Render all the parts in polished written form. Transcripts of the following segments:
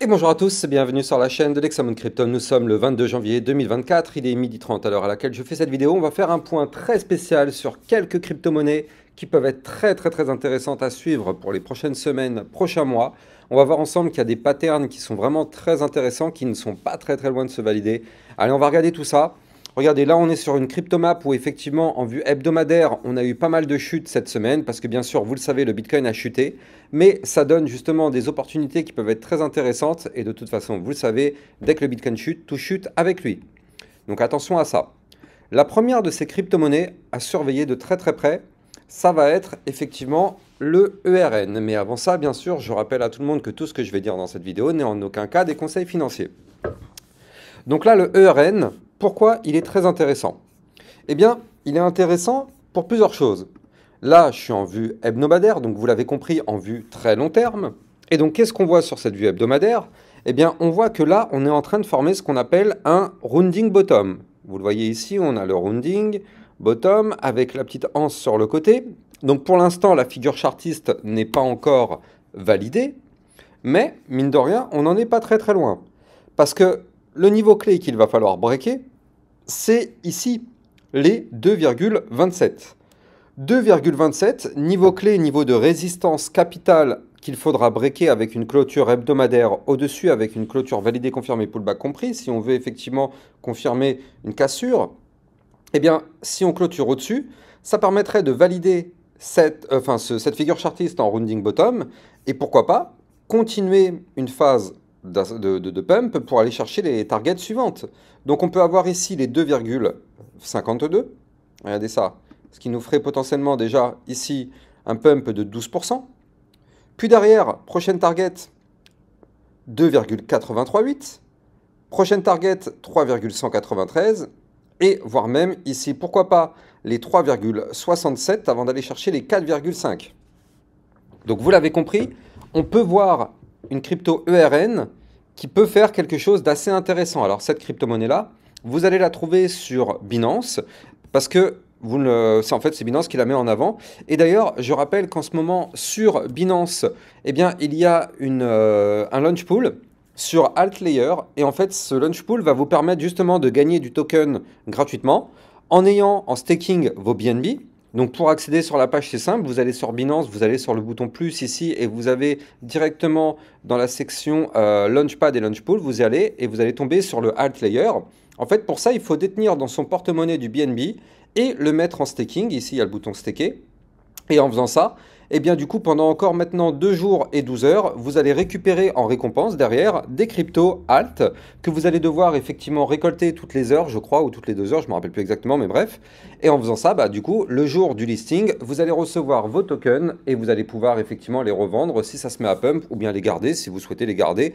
Et bonjour à tous, bienvenue sur la chaîne de Lexamon Crypto. Nous sommes le 22 janvier 2024, il est 12h30 à l'heure à laquelle je fais cette vidéo. On va faire un point très spécial sur quelques crypto-monnaies qui peuvent être très intéressantes à suivre pour les prochaines semaines, prochains mois. On va voir ensemble qu'il y a des patterns qui sont vraiment très intéressants, qui ne sont pas très loin de se valider. Allez, on va regarder tout ça. Regardez, là on est sur une cryptomap où effectivement en vue hebdomadaire, on a eu pas mal de chutes cette semaine parce que bien sûr, vous le savez, le Bitcoin a chuté, mais ça donne justement des opportunités qui peuvent être très intéressantes et de toute façon, vous le savez, dès que le Bitcoin chute, tout chute avec lui. Donc attention à ça. La première de ces crypto-monnaies à surveiller de très près, ça va être effectivement le ERN. Mais avant ça, bien sûr, je rappelle à tout le monde que tout ce que je vais dire dans cette vidéo n'est en aucun cas des conseils financiers. Donc là, le ERN, pourquoi il est très intéressant? Eh bien, il est intéressant pour plusieurs choses. Là, je suis en vue hebdomadaire, donc vous l'avez compris, en vue très long terme. Et donc, qu'est-ce qu'on voit sur cette vue hebdomadaire? Eh bien, on voit que là, on est en train de former ce qu'on appelle un rounding bottom. Vous le voyez ici, on a le rounding bottom avec la petite anse sur le côté. Donc, pour l'instant, la figure chartiste n'est pas encore validée. Mais, mine de rien, on n'en est pas très loin. Parce que le niveau clé qu'il va falloir breaker, c'est ici les 2,27. 2,27, niveau clé, niveau de résistance capitale qu'il faudra breaker avec une clôture hebdomadaire au-dessus, avec une clôture validée, confirmée, pullback compris, si on veut effectivement confirmer une cassure. Eh bien, si on clôture au-dessus, ça permettrait de valider cette figure chartiste en rounding bottom, et pourquoi pas continuer une phase de pump pour aller chercher les targets suivantes. Donc on peut avoir ici les 2,52. Regardez ça. Ce qui nous ferait potentiellement déjà ici un pump de 12%. Puis derrière, prochaine target 2,838. Prochaine target 3,193. Et voire même ici, pourquoi pas les 3,67 avant d'aller chercher les 4,5. Donc vous l'avez compris, on peut voir une crypto ERN qui peut faire quelque chose d'assez intéressant. Alors cette crypto-monnaie-là, vous allez la trouver sur Binance parce que en fait, c'est Binance qui la met en avant. Et d'ailleurs, je rappelle qu'en ce moment, sur Binance, eh bien, il y a un launch pool sur Altlayer. Et en fait, ce launch pool va vous permettre justement de gagner du token gratuitement en staking vos BNB. Donc pour accéder sur la page, c'est simple, vous allez sur Binance, vous allez sur le bouton plus ici et vous avez directement dans la section Launchpad et Launchpool, vous y allez et vous allez tomber sur le Altlayer. En fait, pour ça, il faut détenir dans son porte-monnaie du BNB et le mettre en staking. Ici, il y a le bouton staker. Et en faisant ça, eh bien du coup, pendant encore maintenant 2 jours et 12 heures, vous allez récupérer en récompense derrière des cryptos alt que vous allez devoir effectivement récolter toutes les heures, je crois, ou toutes les 2 heures, je ne me rappelle plus exactement, mais bref. Et en faisant ça, bah, du coup, le jour du listing, vous allez recevoir vos tokens et vous allez pouvoir effectivement les revendre si ça se met à pump ou bien les garder si vous souhaitez les garder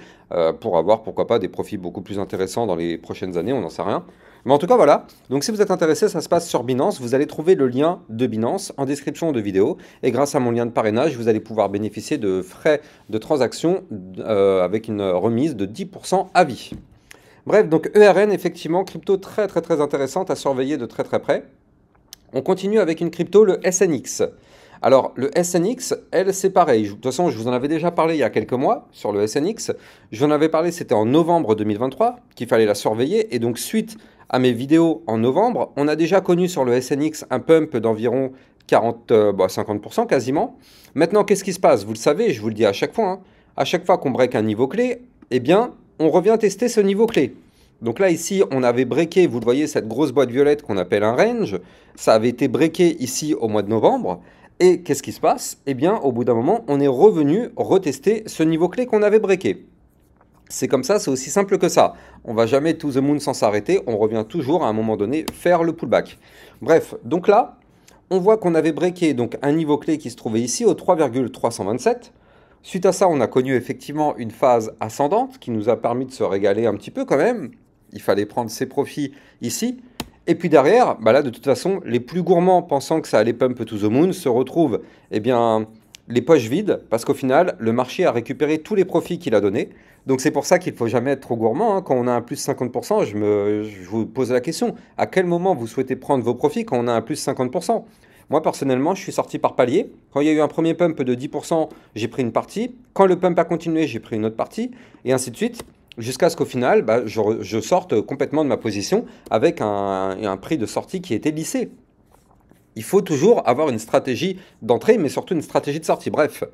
pour avoir, pourquoi pas, des profits beaucoup plus intéressants dans les prochaines années, on n'en sait rien. Mais en tout cas, voilà. Donc, si vous êtes intéressé, ça se passe sur Binance. Vous allez trouver le lien de Binance en description de vidéo. Et grâce à mon lien de parrainage, vous allez pouvoir bénéficier de frais de transaction avec une remise de 10% à vie. Bref, donc ERN, effectivement, crypto très intéressante à surveiller de très près. On continue avec une crypto, le SNX. Alors, le SNX, elle, c'est pareil. De toute façon, je vous en avais déjà parlé il y a quelques mois sur le SNX. Je vous en avais parlé, c'était en novembre 2023 qu'il fallait la surveiller. Et donc, suite à mes vidéos en novembre, on a déjà connu sur le SNX un pump d'environ 50% quasiment. Maintenant, qu'est-ce qui se passe? Vous le savez, je vous le dis à chaque fois. À chaque fois qu'on break un niveau clé, eh bien, on revient tester ce niveau clé. Donc là, ici, on avait breaké, vous le voyez, cette grosse boîte violette qu'on appelle un range. Ça avait été breaké ici au mois de novembre. Et qu'est-ce qui se passe? Eh bien, au bout d'un moment, on est revenu retester ce niveau clé qu'on avait breaké. C'est comme ça, c'est aussi simple que ça. On va jamais to the moon sans s'arrêter, on revient toujours à un moment donné faire le pullback. Bref, donc là, on voit qu'on avait breaké donc un niveau clé qui se trouvait ici au 3,327. Suite à ça, on a connu effectivement une phase ascendante qui nous a permis de se régaler un petit peu quand même. Il fallait prendre ses profits ici. Et puis derrière, bah là de toute façon, les plus gourmands pensant que ça allait pump to the moon se retrouvent eh bien, les poches vides parce qu'au final, le marché a récupéré tous les profits qu'il a donnés. Donc c'est pour ça qu'il ne faut jamais être trop gourmand. Quand on a un plus 50%, je vous pose la question, à quel moment vous souhaitez prendre vos profits quand on a un plus 50%? Moi, personnellement, je suis sorti par palier. Quand il y a eu un premier pump de 10%, j'ai pris une partie. Quand le pump a continué, j'ai pris une autre partie. Et ainsi de suite, jusqu'à ce qu'au final, bah, je sorte complètement de ma position avec un prix de sortie qui était lissé. Il faut toujours avoir une stratégie d'entrée, mais surtout une stratégie de sortie. Bref,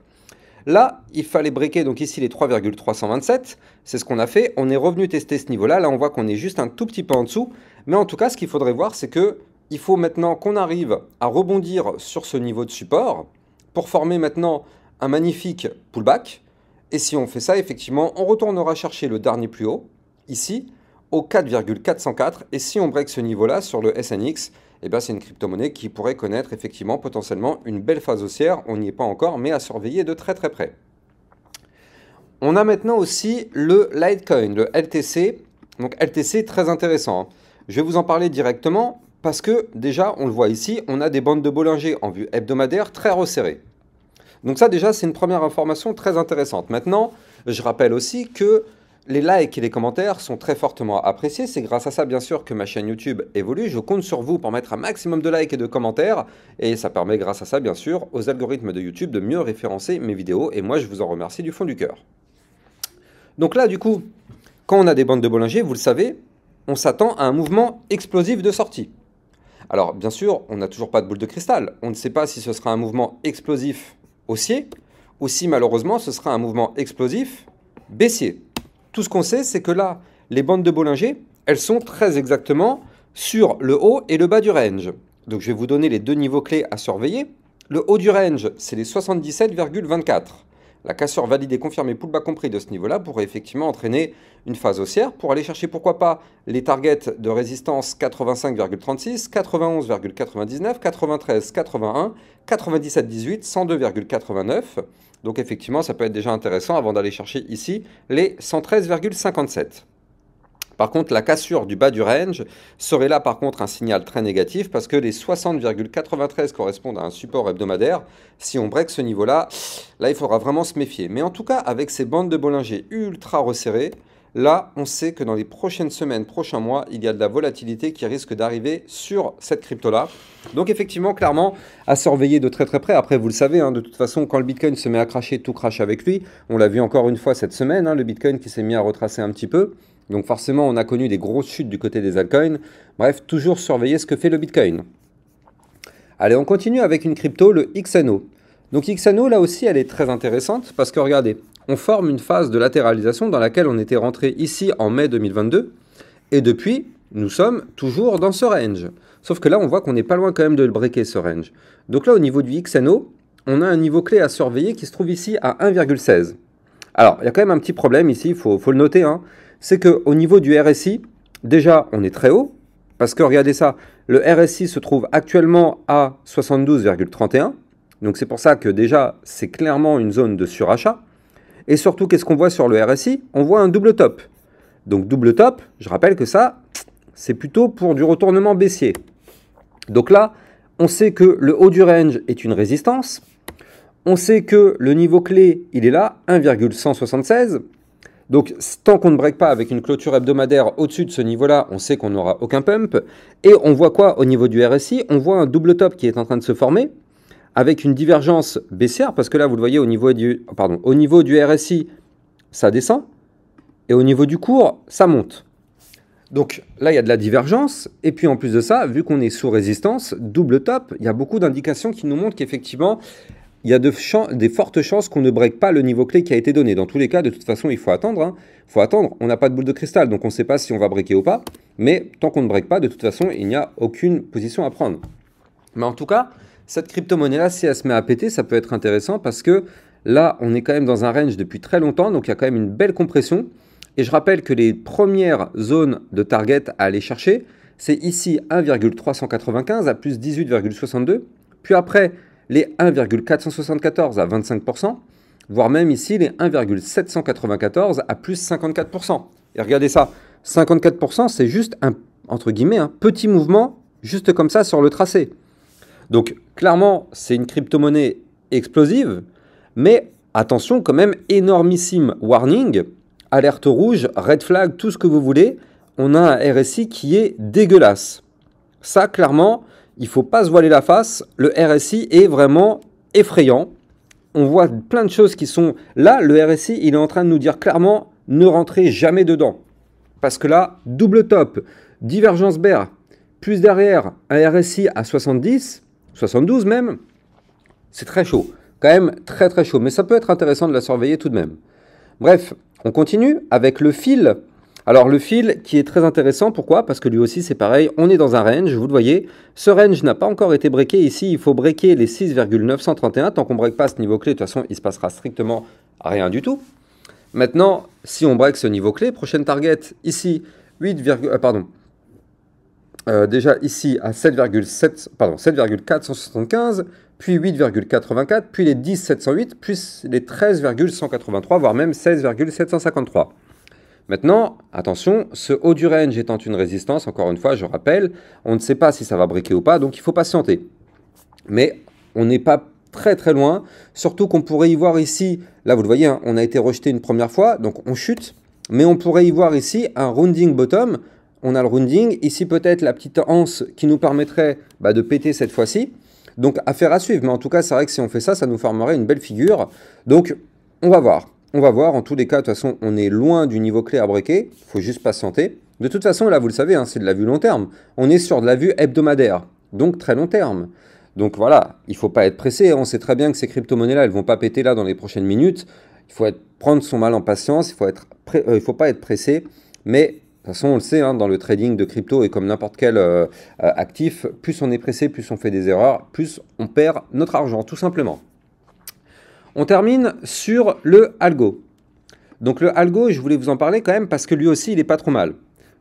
là, il fallait breaker, donc ici, les 3,327. C'est ce qu'on a fait. On est revenu tester ce niveau-là. Là, on voit qu'on est juste un tout petit peu en dessous. Mais en tout cas, ce qu'il faudrait voir, c'est que il faut maintenant qu'on arrive à rebondir sur ce niveau de support pour former maintenant un magnifique pullback. Et si on fait ça, effectivement, on retournera chercher le dernier plus haut, ici, au 4,404. Et si on break ce niveau-là sur le SNX, eh bien, c'est une crypto-monnaie qui pourrait connaître effectivement potentiellement une belle phase haussière. On n'y est pas encore, mais à surveiller de très très près. On a maintenant aussi le Litecoin, le LTC. Donc LTC, très intéressant. Je vais vous en parler directement parce que déjà, on le voit ici, on a des bandes de Bollinger en vue hebdomadaire très resserrées. Donc ça déjà, c'est une première information très intéressante. Maintenant, je rappelle aussi que les likes et les commentaires sont très fortement appréciés. C'est grâce à ça, bien sûr, que ma chaîne YouTube évolue. Je compte sur vous pour mettre un maximum de likes et de commentaires. Et ça permet, grâce à ça, bien sûr, aux algorithmes de YouTube de mieux référencer mes vidéos. Et moi, je vous en remercie du fond du cœur. Donc là, du coup, quand on a des bandes de Bollinger, vous le savez, on s'attend à un mouvement explosif de sortie. Alors, bien sûr, on n'a toujours pas de boule de cristal. On ne sait pas si ce sera un mouvement explosif haussier ou si, malheureusement, ce sera un mouvement explosif baissier. Tout ce qu'on sait, c'est que là, les bandes de Bollinger, elles sont très exactement sur le haut et le bas du range. Donc, je vais vous donner les deux niveaux clés à surveiller. Le haut du range, c'est les 77,24. La cassure validée, confirmée, pullback compris de ce niveau-là pourrait effectivement entraîner une phase haussière pour aller chercher, pourquoi pas, les targets de résistance 85,36, 91,99, 93,81, 97,18, 102,89. Donc effectivement, ça peut être déjà intéressant avant d'aller chercher ici les 113,57. Par contre, la cassure du bas du range serait là par contre un signal très négatif parce que les 60,93 correspondent à un support hebdomadaire. Si on break ce niveau-là, là il faudra vraiment se méfier. Mais en tout cas, avec ces bandes de Bollinger ultra resserrées, là on sait que dans les prochaines semaines, prochains mois, il y a de la volatilité qui risque d'arriver sur cette crypto-là. Donc effectivement, clairement, à surveiller de très très près. Après, vous le savez, hein, de toute façon, quand le Bitcoin se met à cracher, tout crache avec lui. On l'a vu encore une fois cette semaine, hein, le Bitcoin qui s'est mis à retracer un petit peu. Donc forcément, on a connu des grosses chutes du côté des altcoins. Bref, toujours surveiller ce que fait le Bitcoin. Allez, on continue avec une crypto, le XNO. Donc XNO, là aussi, elle est très intéressante parce que regardez, on forme une phase de latéralisation dans laquelle on était rentré ici en mai 2022. Et depuis, nous sommes toujours dans ce range. Sauf que là, on voit qu'on n'est pas loin quand même de le breaker, ce range. Donc là, au niveau du XNO, on a un niveau clé à surveiller qui se trouve ici à 1,16. Alors, il y a quand même un petit problème ici, il faut le noter, hein. C'est qu'au niveau du RSI, déjà, on est très haut, parce que regardez ça, le RSI se trouve actuellement à 72,31, donc c'est pour ça que déjà, c'est clairement une zone de surachat. Et surtout, qu'est-ce qu'on voit sur le RSI? On voit un double top. Donc double top, je rappelle que ça, c'est plutôt pour du retournement baissier. Donc là, on sait que le haut du range est une résistance, on sait que le niveau clé, il est là, 1,176. Donc, tant qu'on ne break pas avec une clôture hebdomadaire au-dessus de ce niveau-là, on sait qu'on n'aura aucun pump. Et on voit quoi au niveau du RSI? On voit un double top qui est en train de se former avec une divergence baissière, parce que là, vous le voyez, au niveau du RSI, ça descend. Et au niveau du cours, ça monte. Donc là, il y a de la divergence. Et puis en plus de ça, vu qu'on est sous résistance, double top, il y a beaucoup d'indications qui nous montrent qu'effectivement, il y a des fortes chances qu'on ne break pas le niveau clé qui a été donné. Dans tous les cas, de toute façon, il faut attendre. Hein. Il faut attendre. On n'a pas de boule de cristal, donc on ne sait pas si on va breaker ou pas. Mais tant qu'on ne break pas, de toute façon, il n'y a aucune position à prendre. Mais en tout cas, cette crypto-monnaie-là, si elle se met à péter, ça peut être intéressant parce que là, on est quand même dans un range depuis très longtemps. Donc il y a quand même une belle compression. Et je rappelle que les premières zones de target à aller chercher, c'est ici 1,395 à plus 18,62. Puis après, les 1,474 à 25%, voire même ici les 1,794 à plus 54%. Et regardez ça, 54%, c'est juste un, entre guillemets, un petit mouvement, juste comme ça sur le tracé. Donc clairement, c'est une crypto-monnaie explosive, mais attention quand même, énormissime warning, alerte rouge, red flag, tout ce que vous voulez, on a un RSI qui est dégueulasse. Ça, clairement, il ne faut pas se voiler la face, le RSI est vraiment effrayant. On voit plein de choses qui sont... Là, le RSI, il est en train de nous dire clairement, ne rentrez jamais dedans. Parce que là, double top, divergence bear, plus derrière, un RSI à 70, 72 même, c'est très chaud. Quand même très très chaud, mais ça peut être intéressant de la surveiller tout de même. Bref, on continue avec le fil. Alors le fil qui est très intéressant, pourquoi? Parce que lui aussi c'est pareil, on est dans un range, vous le voyez. Ce range n'a pas encore été breaké ici, il faut breaker les 6,931. Tant qu'on ne break pas ce niveau clé, de toute façon il ne se passera strictement rien du tout. Maintenant, si on break ce niveau clé, prochaine target ici, 8, déjà ici à 7,475, puis 8,84, puis les 10,708, puis les 13,183, voire même 16,753. Maintenant, attention, ce haut du range étant une résistance, encore une fois, je rappelle, on ne sait pas si ça va breaker ou pas, donc il faut patienter. Mais on n'est pas très très loin, surtout qu'on pourrait y voir ici, là vous le voyez, hein, on a été rejeté une première fois, donc on chute, mais on pourrait y voir ici un rounding bottom. On a le rounding, ici peut-être la petite anse qui nous permettrait de péter cette fois-ci. Donc affaire à suivre, mais en tout cas c'est vrai que si on fait ça, ça nous formerait une belle figure. Donc on va voir. On va voir, en tous les cas, de toute façon, on est loin du niveau clé à breaker, il faut juste patienter. De toute façon, là, vous le savez, hein, c'est de la vue long terme. On est sur de la vue hebdomadaire, donc très long terme. Donc voilà, il ne faut pas être pressé. On sait très bien que ces crypto-monnaies-là, elles ne vont pas péter là dans les prochaines minutes. Il faut prendre son mal en patience, il ne faut pas être pressé. Mais de toute façon, on le sait, hein, dans le trading de crypto et comme n'importe quel actif, plus on est pressé, plus on fait des erreurs, plus on perd notre argent, tout simplement. On termine sur le algo. Donc le algo, je voulais vous en parler quand même parce que lui aussi, il n'est pas trop mal.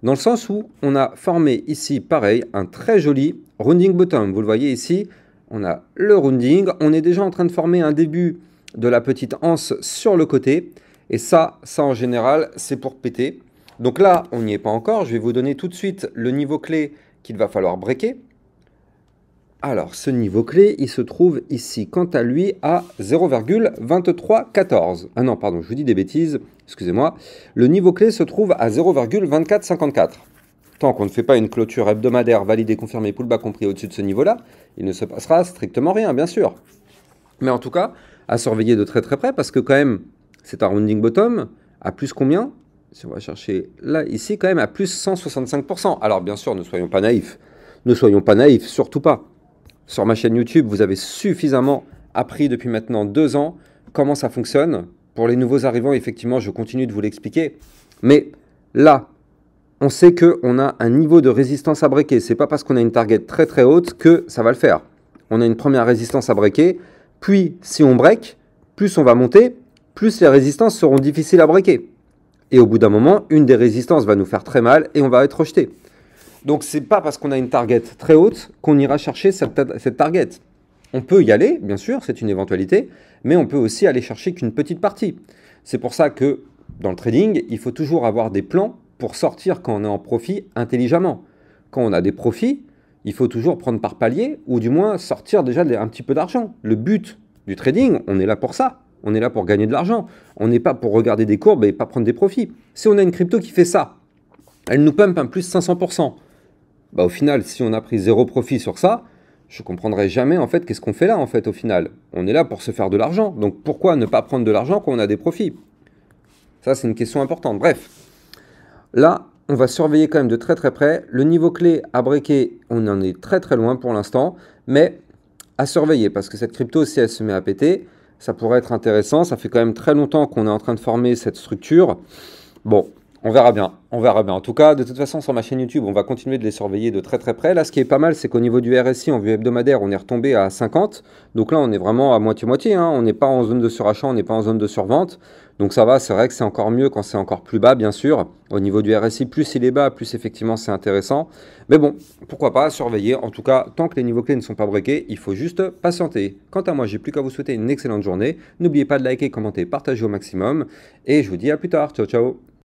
Dans le sens où on a formé ici, pareil, un très joli rounding bottom. Vous le voyez ici, on a le rounding. On est déjà en train de former un début de la petite anse sur le côté. Et ça en général, c'est pour péter. Donc là, on n'y est pas encore. Je vais vous donner tout de suite le niveau clé qu'il va falloir breaker. Alors, ce niveau clé, il se trouve ici, quant à lui, à 0,2314. Ah non, pardon, je vous dis des bêtises, excusez-moi. Le niveau clé se trouve à 0,2454. Tant qu'on ne fait pas une clôture hebdomadaire validée, confirmée, pullback compris au-dessus de ce niveau-là, il ne se passera strictement rien, bien sûr. Mais en tout cas, à surveiller de très très près, parce que quand même, c'est un rounding bottom, à plus combien? Si on va chercher là, ici, quand même, à plus 165%. Alors, bien sûr, ne soyons pas naïfs. Ne soyons pas naïfs, surtout pas. Sur ma chaîne YouTube, vous avez suffisamment appris depuis maintenant 2 ans comment ça fonctionne. Pour les nouveaux arrivants, effectivement, je continue de vous l'expliquer. Mais là, on sait qu'on a un niveau de résistance à breaker. Ce n'est pas parce qu'on a une target très très haute que ça va le faire. On a une première résistance à breaker. Puis, si on break, plus on va monter, plus les résistances seront difficiles à breaker. Et au bout d'un moment, une des résistances va nous faire très mal et on va être rejeté. Donc, ce n'est pas parce qu'on a une target très haute qu'on ira chercher cette target. On peut y aller, bien sûr, c'est une éventualité, mais on peut aussi aller chercher qu'une petite partie. C'est pour ça que dans le trading, il faut toujours avoir des plans pour sortir quand on est en profit intelligemment. Quand on a des profits, il faut toujours prendre par palier ou du moins sortir déjà un petit peu d'argent. Le but du trading, on est là pour ça. On est là pour gagner de l'argent. On n'est pas pour regarder des courbes et pas prendre des profits. Si on a une crypto qui fait ça, elle nous pump un plus 500%. Au final, si on a pris 0 profit sur ça, je ne comprendrai jamais en fait qu'est-ce qu'on fait là en fait au final. On est là pour se faire de l'argent. Donc pourquoi ne pas prendre de l'argent quand on a des profits? Ça, c'est une question importante. Bref, là, on va surveiller quand même de très très près. Le niveau clé à breaker, on en est très très loin pour l'instant, mais à surveiller parce que cette crypto, si elle se met à péter, ça pourrait être intéressant. Ça fait quand même très longtemps qu'on est en train de former cette structure. Bon, on verra bien, on verra bien. En tout cas, de toute façon, sur ma chaîne YouTube, on va continuer de les surveiller de très très près. Là, ce qui est pas mal, c'est qu'au niveau du RSI, en vue hebdomadaire, on est retombé à 50. Donc là, on est vraiment à moitié-moitié. Hein. On n'est pas en zone de surachat, on n'est pas en zone de survente. Donc ça va, c'est vrai que c'est encore mieux quand c'est encore plus bas, bien sûr. Au niveau du RSI, plus il est bas, plus effectivement c'est intéressant. Mais bon, pourquoi pas surveiller. En tout cas, tant que les niveaux clés ne sont pas breakés, il faut juste patienter. Quant à moi, j'ai plus qu'à vous souhaiter une excellente journée. N'oubliez pas de liker, commenter, partager au maximum. Et je vous dis à plus tard. Ciao, ciao.